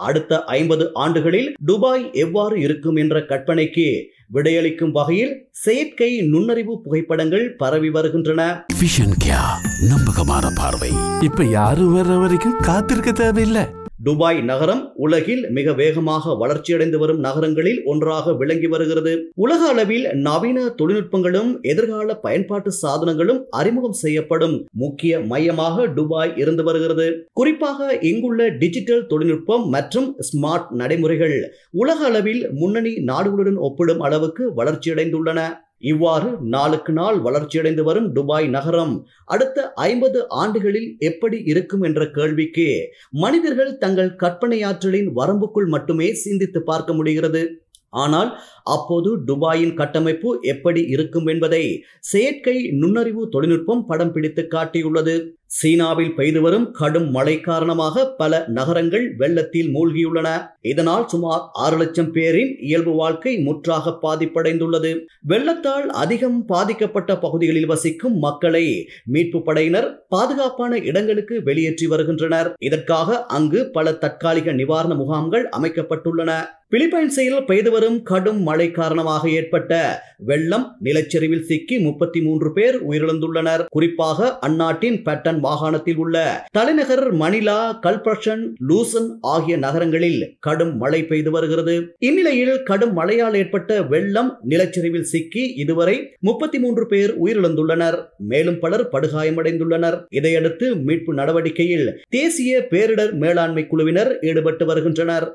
அடுத்த 50 ஆண்டுகளில் துபாய் எவ்வாறு இருக்கும் என்ற கற்பனைக்கு விடையளிக்கும் வகையில் செயற்கை நுண்ணறிவு புகைப்படங்கள் பரவி வருகின்றன. விஷன் கியா, நம்பகமான பார்வை. இப்ப யாரும் வர்ற வரைக்கும் காத்திருக்க தேவையில்லை. துபாய் நகரம் உலகில் மிக வேகமாக வளர்ச்சியடைந்து வரும் நகரங்களில் ஒன்றாக விளங்கி வருகிறது. உலக அளவில் நவீன தொழில்நுட்பங்களும் எதிர்கால பயன்பாட்டு சாதனங்களும் அறிமுகம் செய்யப்படும் முக்கிய மையமாக துபாய் இருந்து வருகிறது. குறிப்பாக இங்குள்ள டிஜிட்டல் தொழில்நுட்பம் மற்றும் ஸ்மார்ட் நடைமுறைகள் உலக அளவில் முன்னணி நாடுகளுடன் ஒப்பிடும் அளவுக்கு வளர்ச்சியடைந்துள்ளன. இவ்வாறு நாளுக்கு நாள் வளர்ச்சியடைந்து வரும் துபாய் நகரம் அடுத்த 50 ஆண்டுகளில் எப்படி இருக்கும் என்ற கேள்விக்கு மனிதர்கள் தங்கள் கற்பனையாற்றலின் வரம்புக்குள் மட்டுமே சிந்தித்து பார்க்க முடிகிறது. ஆனால் அப்போது துபாயின் கட்டமைப்பு எப்படி இருக்கும் என்பதை செயற்கை நுண்ணறிவு தொழில்நுட்பம் படம் பிடித்து காட்டியுள்ளது. சீனாவில் பெய்து வரும் கடும் மழை காரணமாக பல நகரங்கள் வெள்ளத்தில் மூழ்கியுள்ளன. இதனால் சுமார் 6 லட்சம் பேரின் இயல்பு வாழ்க்கை முற்றாக பாதிப்படைந்துள்ளது. வெள்ளத்தால் அதிகம் பாதிக்கப்பட்ட பகுதிகளில் வசிக்கும் மக்களை மீட்பு படையினர் பாதுகாப்பான இடங்களுக்கு வெளியேற்றி வருகின்றனர். இதற்காக அங்கு பல தற்காலிக நிவாரண முகாம்கள் அமைக்கப்பட்டுள்ளன. பிலிப்பைன்ஸில் பெய்து வரும் கடும் மழை காரணமாக ஏற்பட்ட வெள்ளம் நிலச்சரிவில் சிக்கி 33 பேர் உயிரிழந்துள்ளனர். குறிப்பாக அந்நாட்டின் பேட்டன் மாகாணத்தில் உள்ள தலைநகர் மணிலா, கல்பர்ஷன், லூசன் ஆகிய நகரங்களில் கடும் மழை பெய்து வருகிறது. இந்நிலையில் கடும் மழையால் ஏற்பட்ட வெள்ளம் நிலச்சரிவில் சிக்கி இதுவரை 33 பேர் உயிரிழந்துள்ளனர். மேலும் பலர் படுகாயமடைந்துள்ளனர். இதையடுத்து மீட்பு நடவடிக்கையில் தேசிய பேரிடர் மேலாண்மை குழுவினர் ஈடுபட்டு வருகின்றனர்.